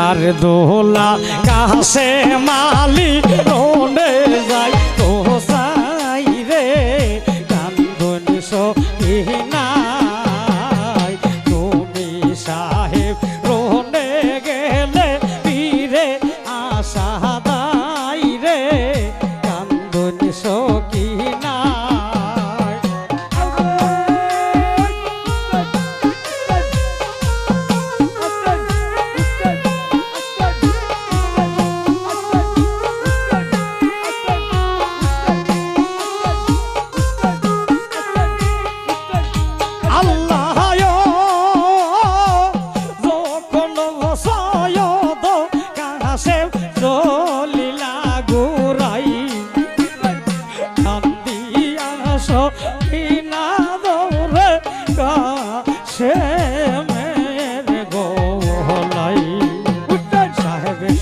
আর দোলা কাছে মালি রোনে যাই তো সাই রে কান্দন সহিনাই তুমি সাহেব রোনে গেলে পীরে আশা দাই রে কান্দন সহিনা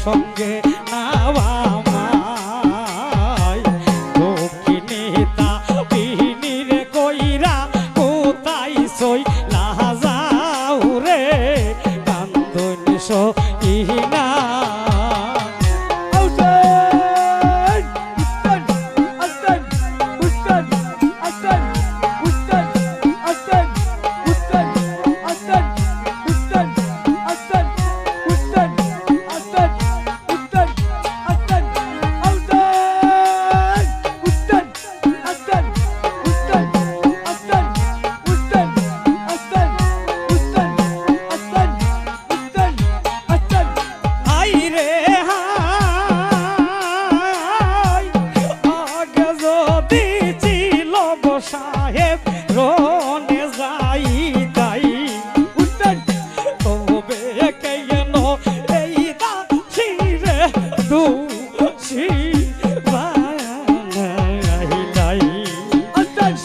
সঙ্গে নাওয়ামাই দক্ষিণেতা বিনির কইরা কোথায় সই লাজাও রে কান্দন সহিনা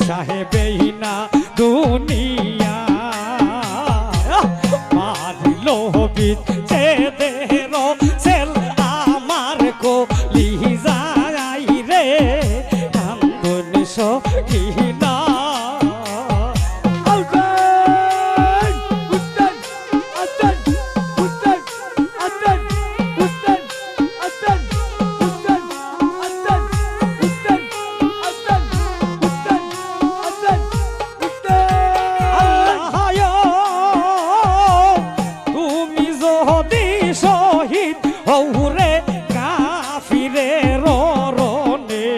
সাহেবেইনা দুনিয়া মারিলো বিচ্ছে দেহের সেল আমার কলি যাই রে কান্দন সহিনা হৌরে কাফিরে রনে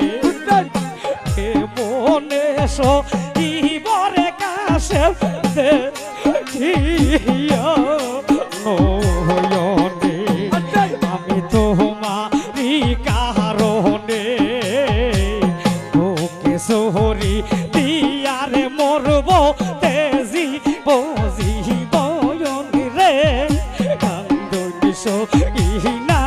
মনে সইবরে কাছে দেখিয়া নয়নে আমি তোমারি কারণে ওকে সোহরি দিয়ারে মরব তেজি বজি বয়ন রে কান্দন সহিনা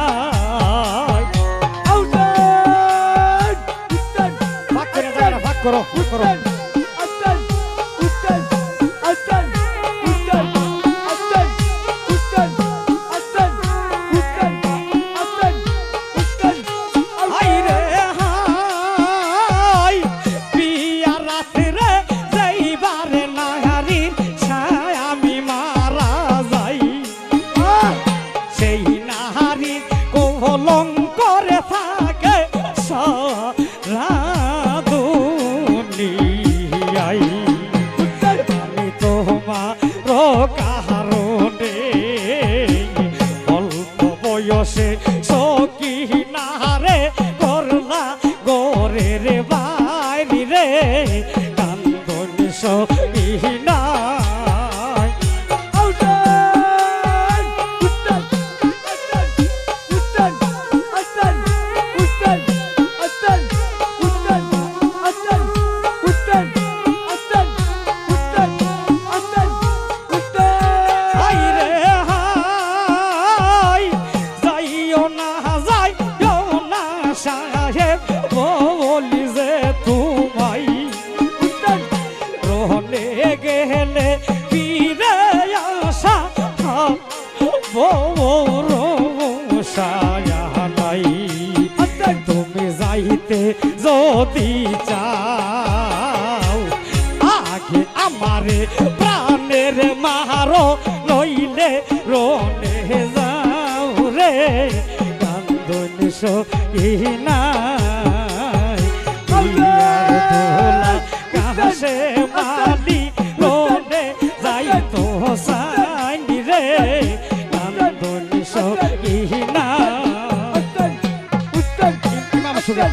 করো করো করে থাকে সারা দুনিয়ায় আমি তোমার কারণে অল্প বয়সে সকিনারে করলা গরে রে বাইরে রে কান্দন সহিনা গেলে ফিরে আসা নাই তুমি যাইতে যদি চাও আগে আমারে প্রাণের মারো নইলে রনে যাও রে কান্দন সহিনাই ইয়ার দোলা কাছে মালি রোনে যাই তো সাইনি রে কান্দন সহিনাই ইমাম সুরা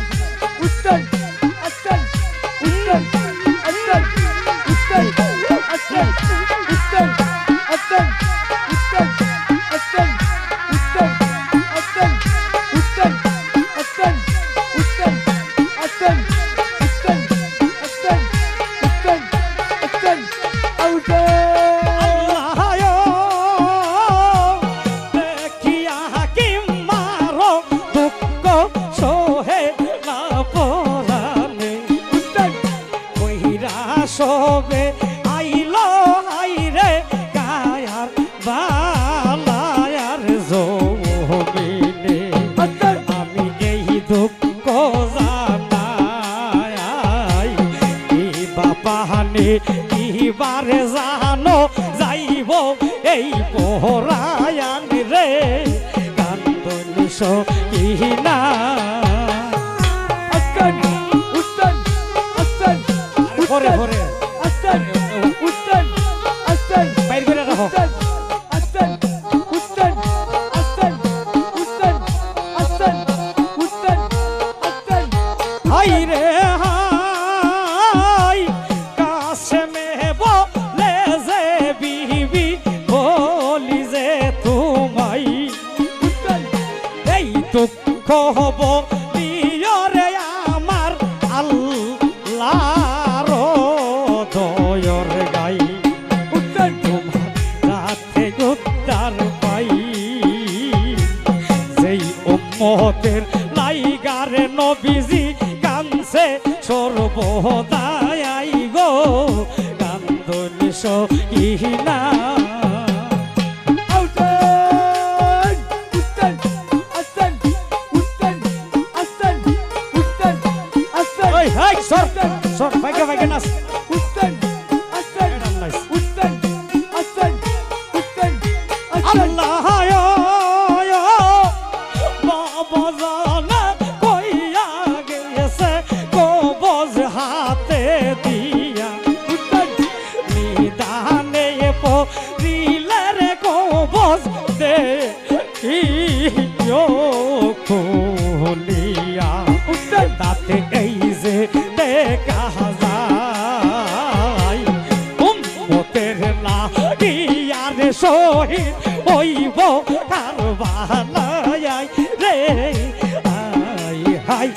সবে আইলো হাইরে কায়ার বালায়ার জমিনে আমি এই দুঃখ জানাই কি বাপাহানি কিবারে জানো যাইব এই পহরায়ান রে কান্দন সহিনা ভরে ভরে বাইর করে রাখো হাই রে হাই কাছে মে বলে যে বিবি বলি যে তোমায় এই দুঃখ হব রে আমার আল্লাহ দয়র গাই তোমার রাতে উদ্ধার পাই যেই উম্মতের লাইগারে নবীজি কানছে সর্বদাই গো কান্দন সহিনা সর ভাগ্য ভাগ্য নাচ আল্লাহ বাবা কইয়া গেছে কবজ হাতে দিয়া নিদানে পরিলে রে কবজ দে খুলিয়া তাতে এই যে দেখা যায় উম্মতের লাগিয়ার শহীদ হইব কারবালায় রে আই হাই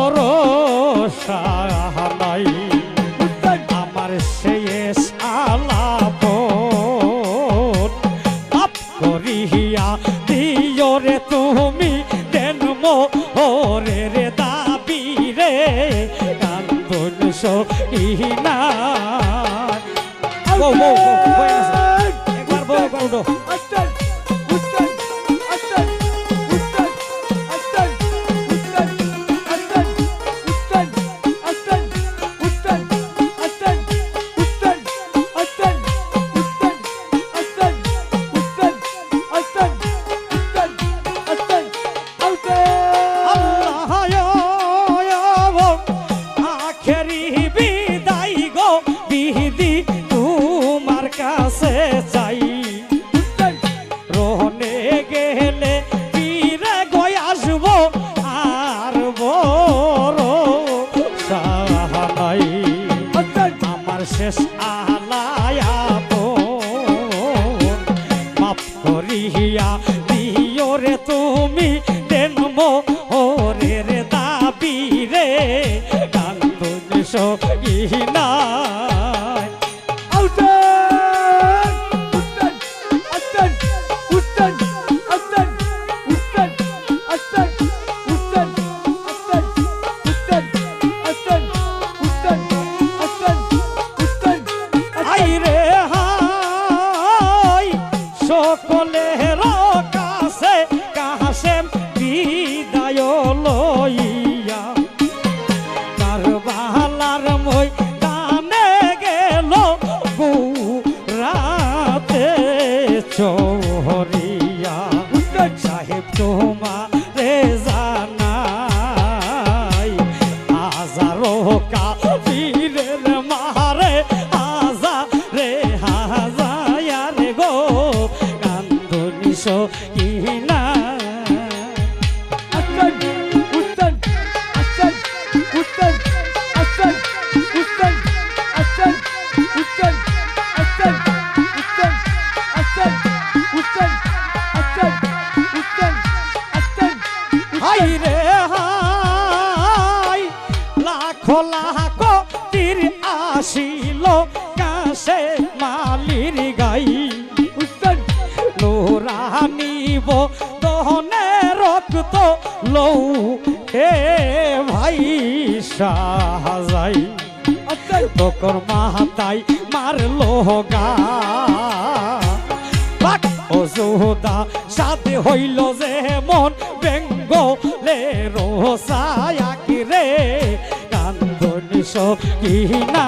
ভরসা নাই আমার শেষ আলাপন পাপ করিয়া দিও রে তুমি দেন মোহরের দাবি রে কান্দন সহিনা একবার বলো শেষ আলায়াপন মাফ করিয়া দিও রে তুমি দেন মোহরের দাবি রে কান্দন সহিনা সকিনা আসান উস্তান আসান উস্তান আসান উস্তান আসান উস্তান আসান উস্তান আসান উস্তান আসান উস্তান আসান হাই রে হাই লাখো লাখো তীর আসিল কাছে মালির গাই উস্তান নোরানিব দহনে রক্ত লৌ হে ভাই সাহাযাই আসান তোকর মাহাতাই মারলো গা ও যোদা সাথে হইল যে মন বেঙ্গলে রোসায়াকি রে কান্দনি সকিনা